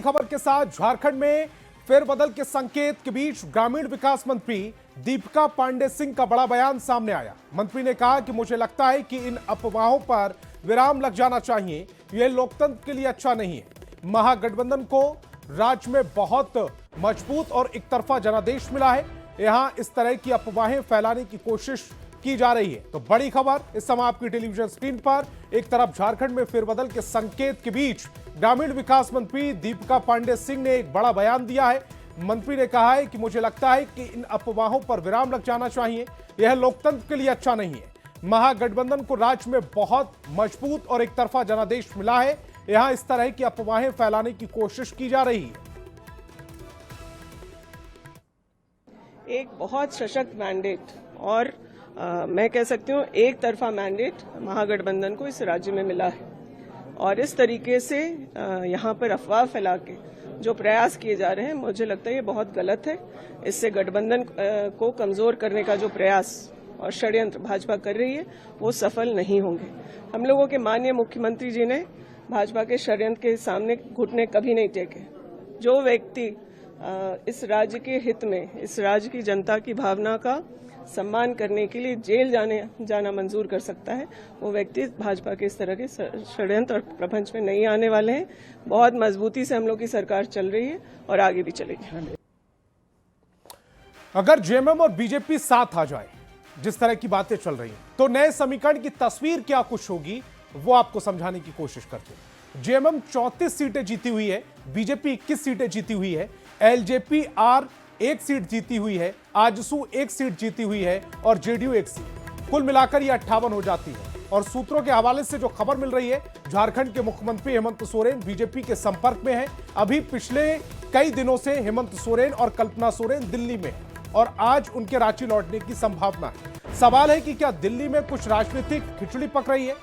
बड़ी खबर के साथ झारखंड में फेरबदल के संकेत के बीच ग्रामीण विकास मंत्री दीपिका पांडे सिंह का बड़ा बयान सामने आया। मंत्री ने कहा कि मुझे लगता है कि इन अफवाहों पर विराम लग जाना चाहिए, यह लोकतंत्र के लिए अच्छा नहीं है। महागठबंधन को राज्य में बहुत मजबूत और एकतरफा जनादेश मिला है, यहां इस तरह की अफवाहें फैलाने की कोशिश की जा रही है। तो बड़ी खबर इस समय आपकी टेलीविजन स्क्रीन पर। एक तरफ झारखंड में फेरबदल के संकेत के बीच ग्रामीण विकास मंत्री दीपिका पांडे सिंह ने एक बड़ा बयान दिया है। मंत्री ने कहा है कि मुझे लगता है कि इन अफवाहों पर विराम लग जाना चाहिए, यह लोकतंत्र के लिए अच्छा नहीं है। महागठबंधन को राज्य में बहुत मजबूत और एकतरफा जनादेश मिला है, यहां इस तरह की अफवाहें फैलाने की कोशिश की जा रही है। एक बहुत सशक्त मैंडेट और मैं कह सकती हूँ एक तरफा मैंडेट महागठबंधन को इस राज्य में मिला है और इस तरीके से यहाँ पर अफवाह फैला के जो प्रयास किए जा रहे हैं, मुझे लगता है ये बहुत गलत है। इससे गठबंधन को कमजोर करने का जो प्रयास और षड्यंत्र भाजपा कर रही है वो सफल नहीं होंगे। हम लोगों के माननीय मुख्यमंत्री जी ने भाजपा के षड्यंत्र के सामने घुटने कभी नहीं टेके। जो व्यक्ति इस राज्य के हित में, इस राज्य की जनता की भावना का सम्मान करने के लिए जेल जाना मंजूर कर सकता है, वो व्यक्ति भाजपा के इस तरह के षड्यंत्र और प्रपंच में नहीं आने वाले हैं। बहुत मजबूती से हम लोग की सरकार चल रही है और आगे भी चलेगी। अगर जेएमएम और बीजेपी साथ आ जाए, जिस तरह की बातें चल रही हैं, तो नए समीकरण की तस्वीर क्या कुछ होगी वो आपको समझाने की कोशिश करते हैं। जेएमएम 34 सीटें जीती हुई है, बीजेपी 21 सीटें जीती हुई है, एलजेपी आर 1 सीट जीती हुई है, आजसू 1 सीट जीती हुई है और जेडीयू 1 सीट। कुल मिलाकर यह 58 हो जाती है। और सूत्रों के हवाले से जो खबर मिल रही है, झारखंड के मुख्यमंत्री हेमंत सोरेन बीजेपी के संपर्क में हैं। अभी पिछले कई दिनों से हेमंत सोरेन और कल्पना सोरेन दिल्ली में हैं और आज उनके रांची लौटने की संभावना है। सवाल है कि क्या दिल्ली में कुछ राजनीतिक खिचड़ी पक रही है?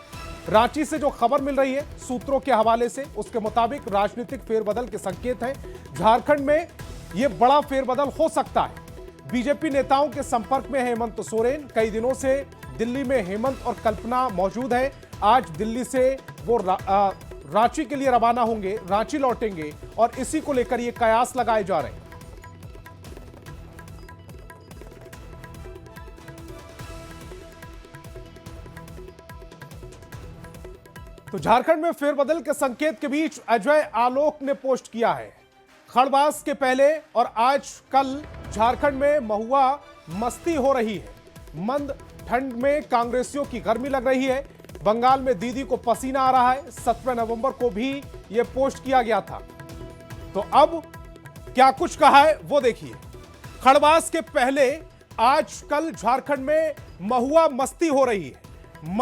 रांची से जो खबर मिल रही है सूत्रों के हवाले से, उसके मुताबिक राजनीतिक फेरबदल के संकेत हैं। झारखंड में यह बड़ा फेरबदल हो सकता है। बीजेपी नेताओं के संपर्क में है हेमंत सोरेन। कई दिनों से दिल्ली में हेमंत और कल्पना मौजूद है। आज दिल्ली से वो रांची के लिए रवाना होंगे, रांची लौटेंगे और इसी को लेकर ये कयास लगाए जा रहे हैं। तो झारखंड में फेरबदल के संकेत के बीच अजय आलोक ने पोस्ट किया है। खड़बास के पहले और आज कल झारखंड में महुआ मस्ती हो रही है। मंद ठंड में कांग्रेसियों की गर्मी लग रही है। बंगाल में दीदी को पसीना आ रहा है। 17 नवंबर को भी यह पोस्ट किया गया था। तो अब क्या कुछ कहा है वो देखिए। खड़बास के पहले आज कल झारखंड में महुआ मस्ती हो रही है।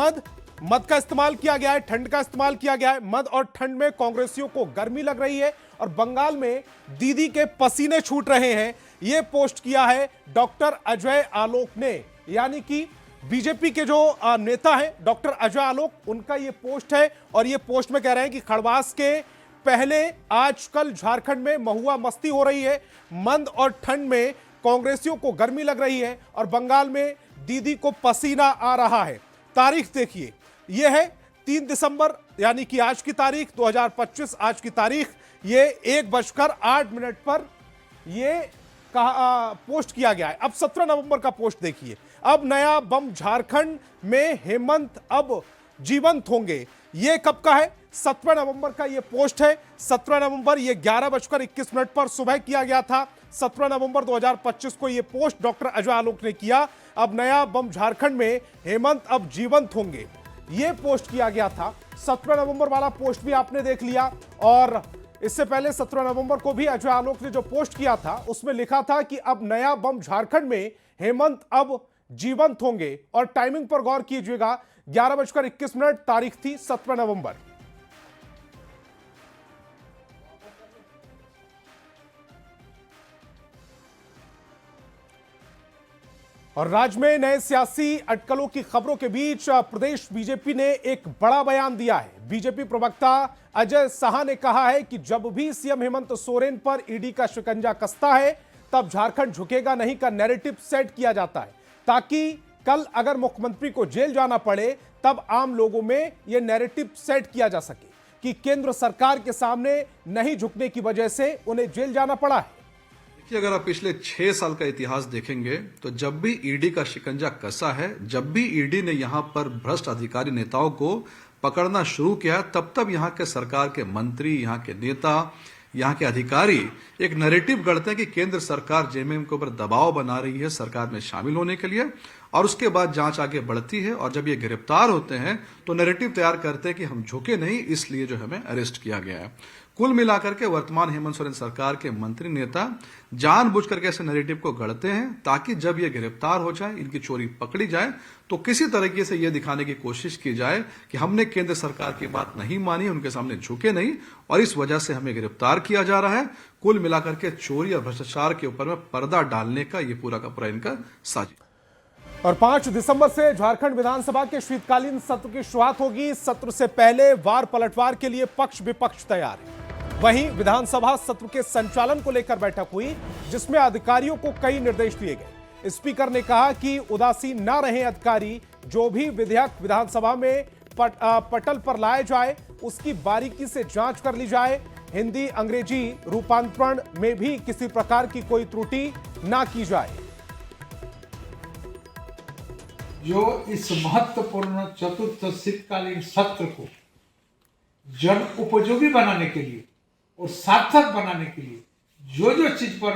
मद का इस्तेमाल किया गया है, ठंड का इस्तेमाल किया गया है। मद और ठंड में कांग्रेसियों को गर्मी लग रही है और बंगाल में दीदी के पसीने छूट रहे हैं। यह पोस्ट किया है डॉक्टर अजय आलोक ने, यानी कि बीजेपी के जो नेता हैं डॉक्टर अजय आलोक, उनका यह पोस्ट है। और यह पोस्ट में कह रहे हैं कि खड़बास के पहले आजकल झारखंड में महुआ मस्ती हो रही है। मंद और ठंड में कांग्रेसियों को गर्मी लग रही है और बंगाल में दीदी को पसीना आ रहा है। तारीख देखिए, यह है 3 दिसंबर, यानी कि आज की तारीख 2025। आज की तारीख ये 1:08 पर यह पोस्ट किया गया है। अब 17 नवंबर का पोस्ट देखिए। अब नया बम झारखंड में हेमंत अब जीवंत होंगे। यह कब का है? 17 नवंबर का यह पोस्ट है। 17 नवंबर ये 11:21 पर सुबह किया गया था। 17 नवंबर 2025 को यह पोस्ट डॉक्टर अजय आलोक ने किया। अब नया बम झारखंड में हेमंत अब जीवंत होंगे, यह पोस्ट किया गया था। 17 नवंबर वाला पोस्ट भी आपने देख लिया। और इससे पहले 17 नवंबर को भी अजय आलोक ने जो पोस्ट किया था उसमें लिखा था कि अब नया बम झारखंड में हेमंत अब जीवंत होंगे। और टाइमिंग पर गौर कीजिएगा, 11:21 तारीख थी 17 नवंबर। और राज्य में नए सियासी अटकलों की खबरों के बीच प्रदेश बीजेपी ने एक बड़ा बयान दिया है। बीजेपी प्रवक्ता अजय साहा ने कहा है कि जब भी सीएम हेमंत सोरेन पर ईडी का शिकंजा कसता है तब झारखंड झुकेगा नहीं का नैरेटिव सेट किया जाता है, ताकि कल अगर मुख्यमंत्री को जेल जाना पड़े तब आम लोगों में यह नैरेटिव सेट किया जा सके कि केंद्र सरकार के सामने नहीं झुकने की वजह से उन्हें जेल जाना पड़ा है। देखिए, अगर आप पिछले 6 साल का इतिहास देखेंगे तो जब भी ईडी का शिकंजा कसा है, जब भी ईडी ने यहां पर भ्रष्ट अधिकारी नेताओं को पकड़ना शुरू किया, तब यहां के सरकार के मंत्री, यहां के नेता, यहां के अधिकारी एक नैरेटिव गढ़ते हैं कि केंद्र सरकार जेएमएम के ऊपर दबाव बना रही है सरकार में शामिल होने के लिए, और उसके बाद जांच आगे बढ़ती है और जब ये गिरफ्तार होते हैं तो नैरेटिव तैयार करते हैं कि हम झुके नहीं, इसलिए जो हमें अरेस्ट किया गया है। कुल मिलाकर के वर्तमान हेमंत सोरेन सरकार के मंत्री नेता जानबूझकर के ऐसे नैरेटिव को गढ़ते हैं ताकि जब ये गिरफ्तार हो जाए, इनकी चोरी पकड़ी जाए, तो किसी तरीके से ये दिखाने की कोशिश की जाए कि हमने केंद्र सरकार की बात नहीं मानी, उनके सामने झुके नहीं और इस वजह से हमें गिरफ्तार किया जा रहा है। कुल मिलाकर के चोरी और भ्रष्टाचार के ऊपर में पर्दा डालने का ये पूरा का पूरा इनका साजिश। और 5 दिसंबर से झारखंड विधानसभा के शीतकालीन सत्र की शुरुआत होगी। सत्र से पहले वार पलटवार के लिए पक्ष विपक्ष तैयार है। वहीं विधानसभा सत्र के संचालन को लेकर बैठक हुई, जिसमें अधिकारियों को कई निर्देश दिए गए। स्पीकर ने कहा कि उदासीन न रहे अधिकारी, जो भी विधेयक विधानसभा में पटल पर लाए जाए उसकी बारीकी से जांच कर ली जाए। हिंदी अंग्रेजी रूपांतरण में भी किसी प्रकार की कोई त्रुटि ना की जाए। जो इस महत्वपूर्ण चतुर्थ शीतकालीन सत्र को जन उपयोगी बनाने के लिए और सार्थक बनाने के लिए जो चीज पर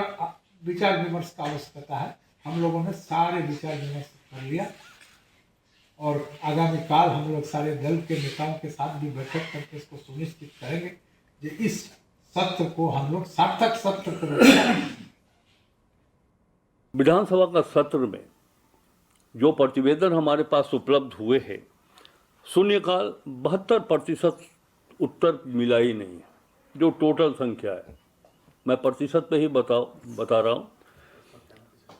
विचार विमर्श का आवश्यकता है, हम लोगों ने सारे विचार विमर्श कर लिया और आगामी काल हम लोग सारे दल के नेताओं के साथ भी बैठक करके इसको सुनिश्चित करेंगे कि इस सत्र को हम लोग सार्थक सत्र करेंगे। विधानसभा का सत्र में जो प्रतिवेदन हमारे पास उपलब्ध हुए हैं, शून्यकाल 72% उत्तर मिला ही नहीं है, जो टोटल संख्या है। मैं प्रतिशत पे ही बता रहा हूँ।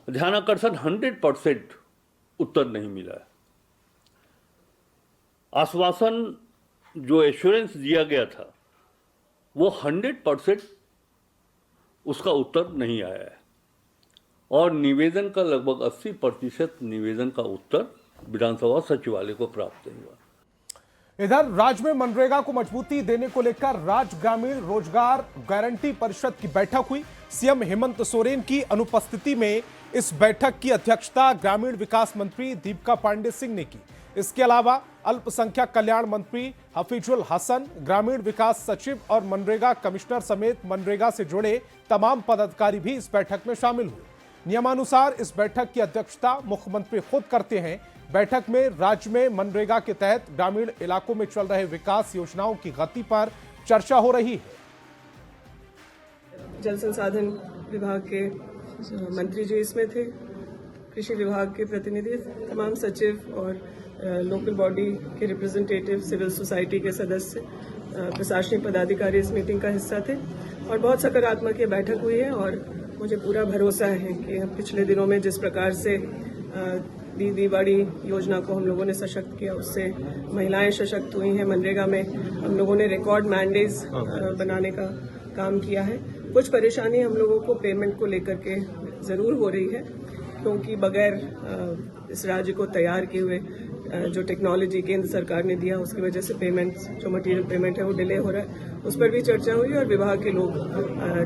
ध्यानाकर्षण 100% उत्तर नहीं मिला है। आश्वासन जो एश्योरेंस दिया गया था वो 100% उसका उत्तर नहीं आया है और निवेदन का लगभग 80% निवेदन का उत्तर विधानसभा सचिवालय को प्राप्त नहीं हुआ। इधर राज्य में मनरेगा को मजबूती देने को लेकर राज्य ग्रामीण रोजगार गारंटी परिषद की बैठक हुई। सीएम हेमंत सोरेन की अनुपस्थिति में इस बैठक की अध्यक्षता ग्रामीण विकास मंत्री दीपिका पांडे सिंह ने की। इसके अलावा अल्पसंख्यक कल्याण मंत्री हफीजुल हसन, ग्रामीण विकास सचिव और मनरेगा कमिश्नर समेत मनरेगा से जुड़े तमाम पदाधिकारी भी इस बैठक में शामिल हुए। नियमानुसार इस बैठक की अध्यक्षता मुख्यमंत्री खुद करते हैं। बैठक में राज्य में मनरेगा के तहत ग्रामीण इलाकों में चल रहे विकास योजनाओं की गति पर चर्चा हो रही है। जल संसाधन विभाग के मंत्री जी इसमें थे, कृषि विभाग के प्रतिनिधि, तमाम सचिव और लोकल बॉडी के रिप्रेजेंटेटिव, सिविल सोसाइटी के सदस्य, प्रशासनिक पदाधिकारी इस मीटिंग का हिस्सा थे और बहुत सकारात्मक ये बैठक हुई है। और मुझे पूरा भरोसा है कि पिछले दिनों में जिस प्रकार से दीदी बाड़ी योजना को हम लोगों ने सशक्त किया, उससे महिलाएं सशक्त हुई हैं। मनरेगा में हम लोगों ने रिकॉर्ड मैंडेज बनाने का काम किया है। कुछ परेशानी हम लोगों को पेमेंट को लेकर के जरूर हो रही है, क्योंकि बगैर इस राज्य को तैयार किए हुए जो टेक्नोलॉजी केंद्र सरकार ने दिया, उसकी वजह से पेमेंट, जो मटेरियल पेमेंट है वो डिले हो रहा है। उस पर भी चर्चा हुई और विभाग के लोग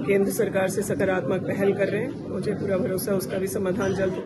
केंद्र सरकार से सकारात्मक पहल कर रहे हैं। मुझे पूरा भरोसा उसका भी समाधान जल्द हो।